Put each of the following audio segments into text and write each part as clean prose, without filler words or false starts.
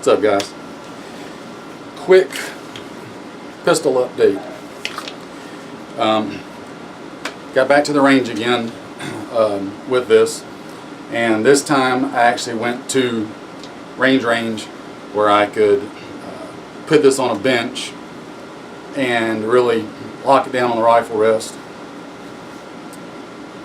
What's up, guys? Quick pistol update. Got back to the range again with this, and this time I actually went to range where I could put this on a bench and really lock it down on the rifle rest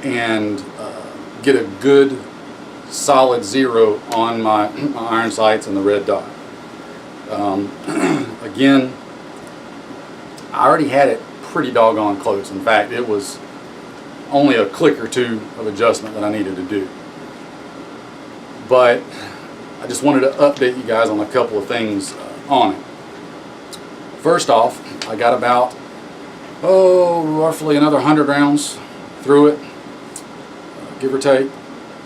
and get a good solid zero on my iron sights and the red dot. Again, I already had it pretty doggone close. In fact, it was only a click or two of adjustment that I needed to do. But I just wanted to update you guys on a couple of things on it. First off, I got about, roughly another 100 rounds through it, give or take.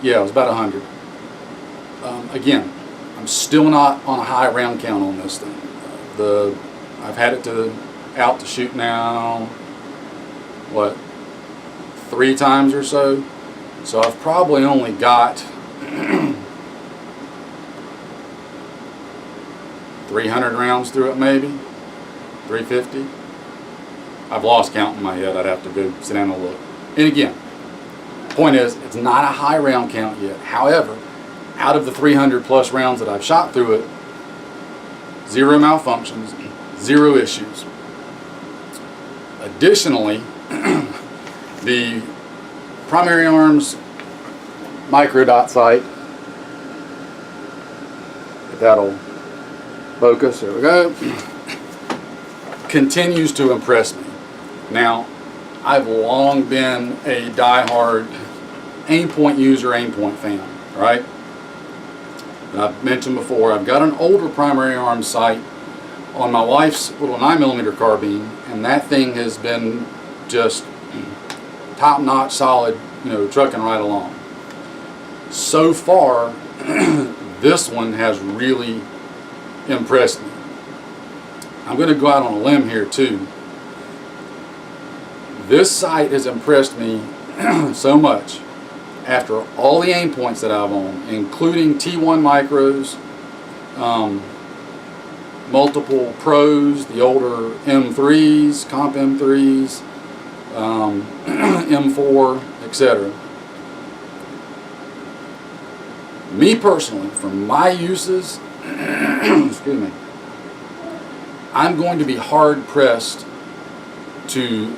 Yeah, it was about 100. Again, I'm still not on a high round count on this thing. I've had it out to shoot now, what, 3 times or so. So I've probably only got 300 rounds through it, maybe 350. I've lost count in my head. I'd have to go sit down and look. And again, point is, it's not a high round count yet. However, out of the 300 plus rounds that I've shot through it, 0 malfunctions, 0 issues. Additionally, the Primary Arms micro dot sight, if that'll focus, there we go, continues to impress me. Now, I've long been a die-hard Aimpoint user, Aimpoint fan, right? And I've mentioned before, I've got an older Primary Arms sight on my wife's little 9mm carbine, and that thing has been just top-notch, solid, trucking right along. So far, this one has really impressed me. I'm going to go out on a limb here too. This sight has impressed me so much after all the aim points that I've owned, including T1 micros, multiple pros, the older M3s, comp M3s, M4, etc. Me personally, for my uses, excuse me, I'm going to be hard pressed to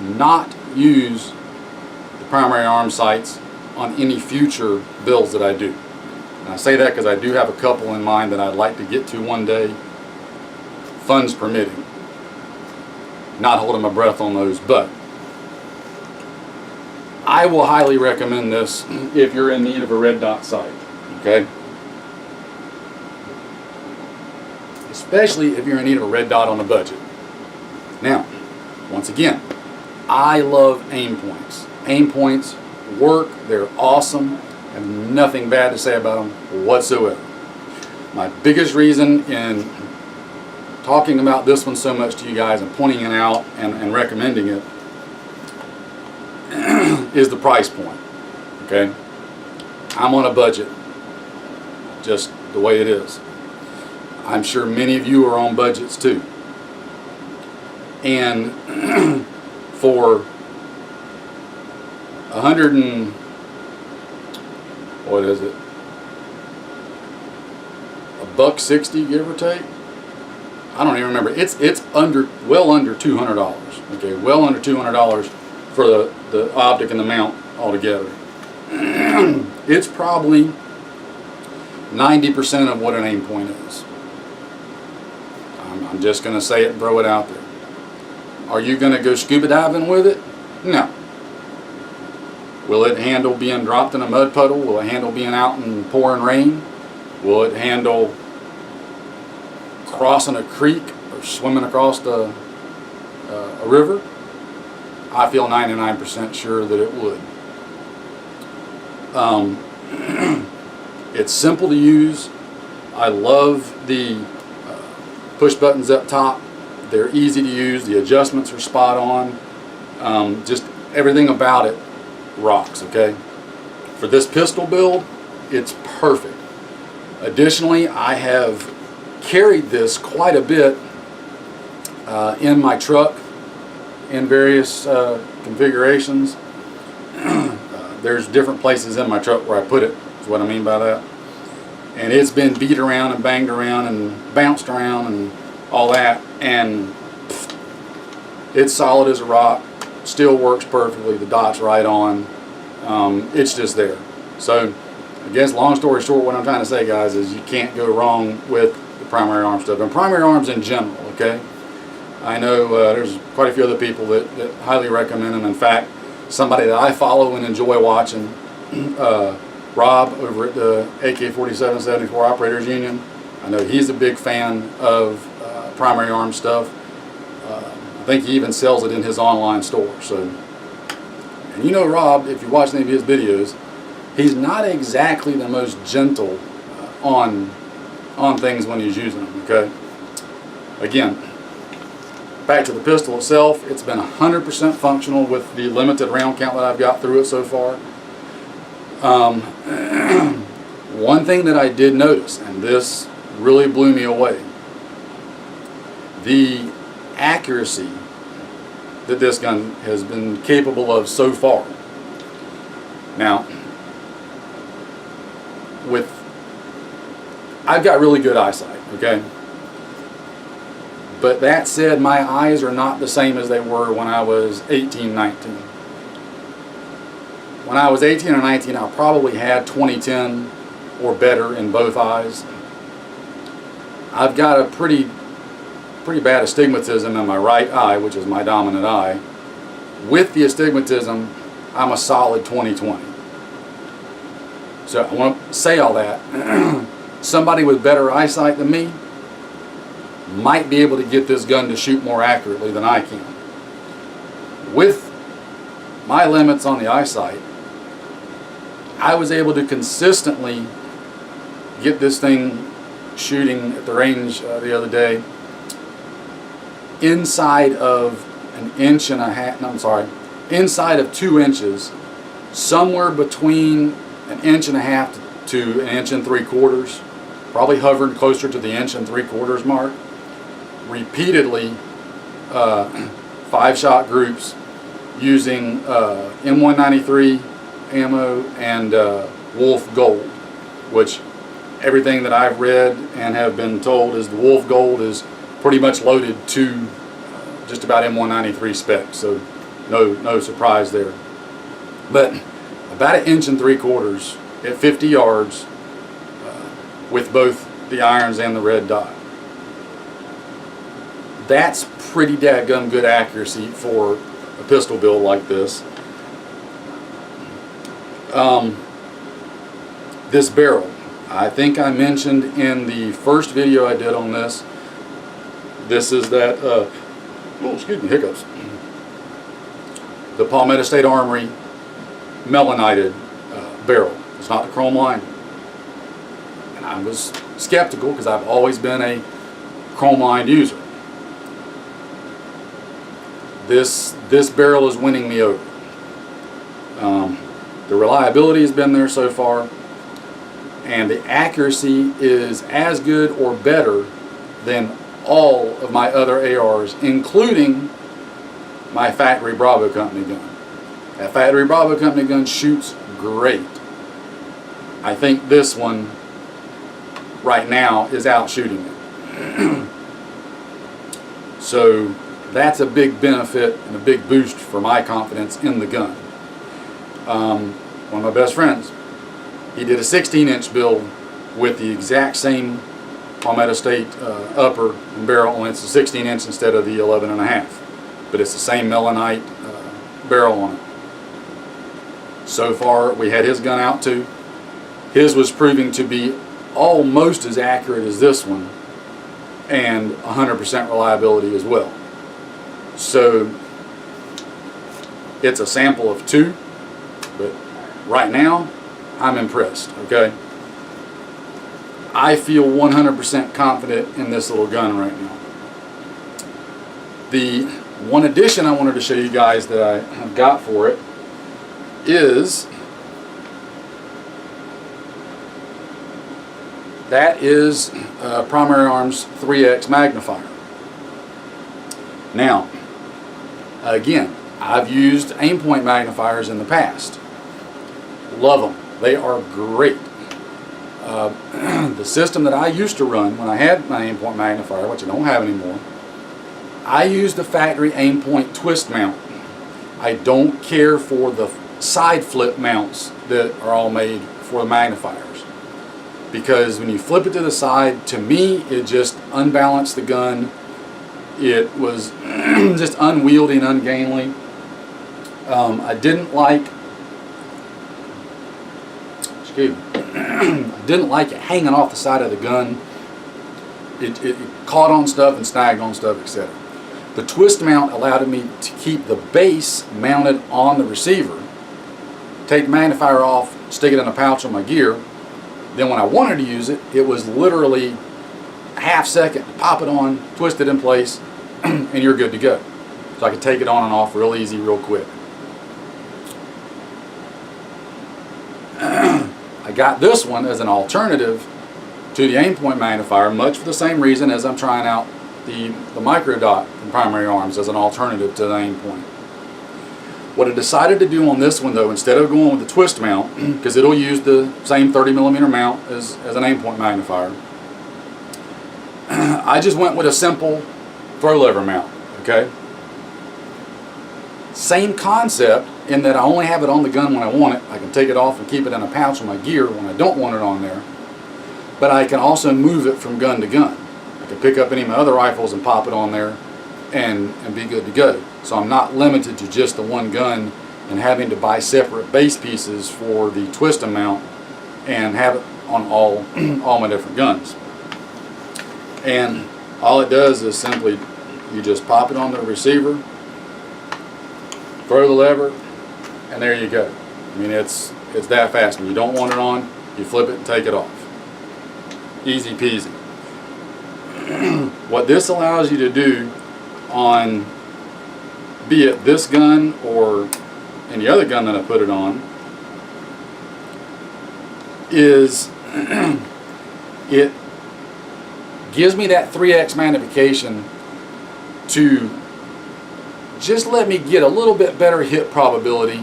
not use the Primary Arms sights on any future builds that I do. And I say that because I do have a couple in mind that I'd like to get to one day, funds permitting. Not holding my breath on those, but I will highly recommend this if you're in need of a red dot sight, okay? Especially if you're in need of a red dot on a budget. Now, once again, I love Aimpoints. Aimpoints work, they're awesome, I have nothing bad to say about them whatsoever. My biggest reason in talking about this one so much to you guys and pointing it out and recommending it is the price point, okay? I'm on a budget, just the way it is. I'm sure many of you are on budgets too. And for 100 and what is it? $1.60, give or take. I don't even remember. It's well under $200. Okay, well under $200 for the optic and the mount altogether. It's probably 90% of what an Aimpoint is. I'm just going to say it and throw it out there. Are you going to go scuba diving with it? No. Will it handle being dropped in a mud puddle? Will it handle being out in pouring rain? Will it handle crossing a creek or swimming across a river? I feel 99% sure that it would. It's simple to use. I love the push buttons up top. They're easy to use. The adjustments are spot on. Just everything about it rocks, okay? For this pistol build, it's perfect. Additionally, I have carried this quite a bit in my truck in various configurations. There's different places in my truck where I put it, is what I mean by that. And it's been beat around and banged around and bounced around and all that, and it's solid as a rock, still works perfectly, the dot's right on, it's just there. So I guess long story short, what I'm trying to say, guys, is you can't go wrong with the primary arm stuff, and primary arms in general, okay? I know there's quite a few other people that highly recommend them. In fact, somebody that I follow and enjoy watching, Rob over at the AK-47-74 Operators Union, I know he's a big fan of primary arm stuff. I think he even sells it in his online store. So, and you know Rob, if you watch any of his videos, he's not exactly the most gentle on things when he's using them, okay? Again, back to the pistol itself, it's been 100% functional with the limited round count that I've got through it so far. One thing that I did notice, and this really blew me away, the accuracy that this gun has been capable of so far. Now, I've got really good eyesight, okay? But that said, my eyes are not the same as they were when I was 18, 19. When I was 18 or 19, I probably had 20/10 or better in both eyes. I've got a pretty bad astigmatism in my right eye, which is my dominant eye. With the astigmatism, I'm a solid 20/20. So I want to say all that. Somebody with better eyesight than me might be able to get this gun to shoot more accurately than I can. With my limits on the eyesight, I was able to consistently get this thing shooting at the range the other day inside of inside of 2 inches, somewhere between 1.5 inches to 1 3/4 inches, probably hovering closer to the 1 3/4 inch mark, repeatedly 5-shot groups using M193 ammo and Wolf Gold, which everything that I've read and have been told is the Wolf Gold is pretty much loaded to just about M193 specs, so no surprise there. But about 1 3/4 inches at 50 yards with both the irons and the red dot. That's pretty dadgum good accuracy for a pistol build like this. This barrel, I think I mentioned in the first video I did on this, this is that, oh excuse me, hiccups, the Palmetto State Armory melanited barrel. It's not the chrome line. And I was skeptical because I've always been a chrome lined user. This barrel is winning me over. The reliability has been there so far, and the accuracy is as good or better than all of my other ARs, including my Factory Bravo Company gun. That Factory Bravo Company gun shoots great. I think this one right now is out shooting it. So that's a big benefit and a big boost for my confidence in the gun. One of my best friends, he did a 16-inch build with the exact same Palmetto State upper and barrel, and it's a 16-inch instead of the 11.5. But it's the same melanite barrel on it. So far, we had his gun out too. His was proving to be almost as accurate as this one, and 100% reliability as well. So it's a sample of 2, but right now I'm impressed, okay? I feel 100% confident in this little gun right now. The one addition I wanted to show you guys that I have got for it is that is Primary Arms 3X magnifier. Now, again, I've used Aimpoint magnifiers in the past. Love them. They are great. The system that I used to run when I had my Aimpoint magnifier, which I don't have anymore, I used the factory Aimpoint twist mount. I don't care for the side flip mounts that are all made for the magnifiers, because when you flip it to the side, to me it just unbalanced the gun. It was just unwieldy and ungainly. I didn't like I didn't like it hanging off the side of the gun. It caught on stuff and snagged on stuff, etc. The twist mount allowed me to keep the base mounted on the receiver, take the magnifier off, stick it in a pouch on my gear. Then when I wanted to use it, it was literally a half second to pop it on, twist it in place, and you're good to go. So I could take it on and off real easy, real quick. I got this one as an alternative to the Aimpoint magnifier, much for the same reason as I'm trying out the Micro Dot from Primary Arms as an alternative to the Aimpoint. What I decided to do on this one, though, instead of going with the twist mount, because it'll use the same 30mm mount as an Aimpoint magnifier, I just went with a simple throw lever mount. Okay? Same concept in that I only have it on the gun when I want it. I can take it off and keep it in a pouch on my gear when I don't want it on there. But I can also move it from gun to gun. I can pick up any of my other rifles and pop it on there and be good to go. So I'm not limited to just the one gun and having to buy separate base pieces for the twist mount and have it on all my different guns. And all it does is simply, you just pop it on the receiver, throw the lever, and there you go. I mean, it's that fast. When you don't want it on, you flip it and take it off. Easy peasy. What this allows you to do on, be it this gun or any other gun that I put it on, is it gives me that 3X magnification to just let me get a little bit better hit probability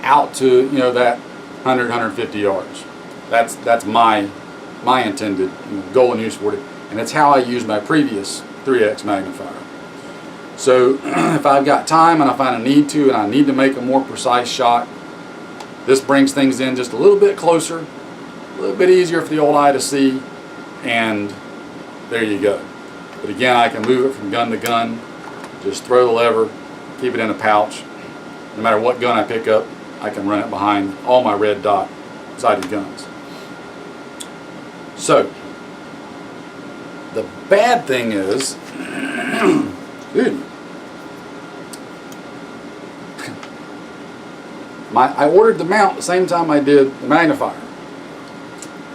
out to, you know, that 100, 150 yards. That's my intended goal and use for it, and it's how I use my previous 3X magnifier. So if I've got time and I find a need to, and I need to make a more precise shot, this brings things in just a little bit closer, a little bit easier for the old eye to see, and there you go. But again, I can move it from gun to gun, just throw the lever, keep it in a pouch. No matter what gun I pick up, I can run it behind all my red dot sighted guns. So, the bad thing is, dude, I ordered the mount the same time I did the magnifier.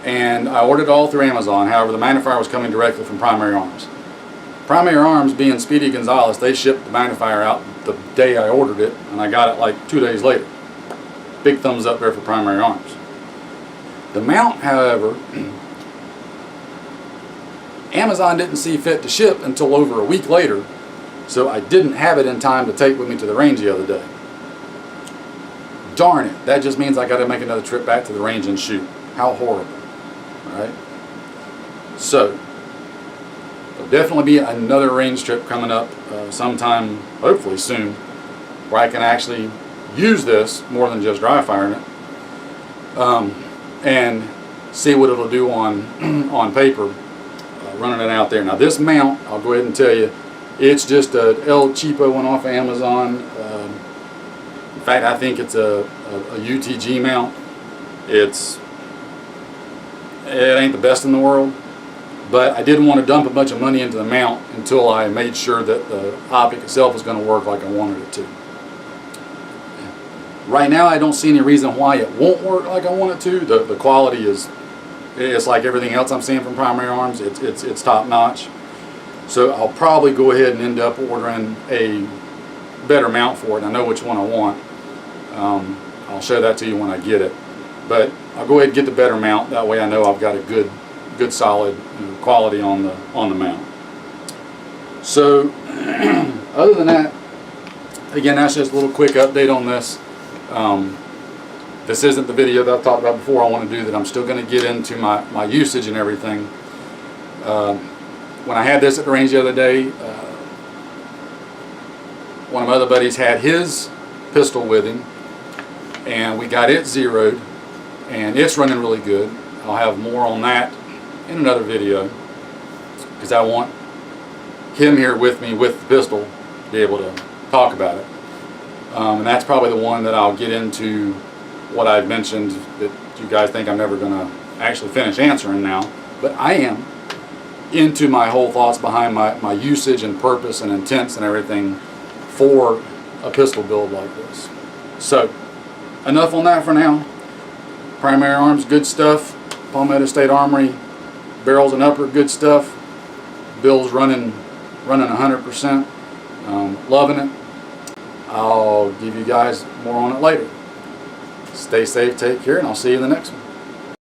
And I ordered it all through Amazon. However, the magnifier was coming directly from Primary Arms. Primary Arms, being Speedy Gonzales, they shipped the magnifier out the day I ordered it, and I got it like 2 days later. Big thumbs up there for Primary Arms. The mount, however, Amazon didn't see fit to ship until over a week later, so I didn't have it in time to take with me to the range the other day. Darn it, that just means I got to make another trip back to the range and shoot. How horrible, right? So, there'll definitely be another range trip coming up sometime, hopefully soon, where I can actually use this more than just dry firing it, and see what it'll do on paper, running it out there. Now this mount, I'll go ahead and tell you, it's just a El Cheapo one off of Amazon. In fact, I think it's a UTG mount. It ain't the best in the world, but I didn't want to dump a bunch of money into the mount until I made sure that the optic itself was going to work like I wanted it to. Right now, I don't see any reason why it won't work like I want it to. The quality is, it's like everything else I'm seeing from Primary Arms. It's top notch. So I'll probably go ahead and end up ordering a better mount for it. I know which one I want. I'll show that to you when I get it. But I'll go ahead and get the better mount. That way I know I've got a good good solid quality on the mount. So other than that, again, that's just a little quick update on this. This isn't the video that I've talked about before I want to do that. I'm still going to get into my usage and everything. When I had this at the range the other day, one of my other buddies had his pistol with him, and we got it zeroed, and it's running really good. I'll have more on that in another video, because I want him here with me with the pistol to be able to talk about it. And that's probably the one that I'll get into what I've mentioned that you guys think I'm never going to actually finish answering now, but I am into my whole thoughts behind my usage and purpose and intents and everything for a pistol build like this. So enough on that for now. Primary arms, good stuff. Palmetto State Armory barrels and upper, good stuff. Bill's running 100%. Loving it. I'll give you guys more on it later. Stay safe, take care, and I'll see you in the next one.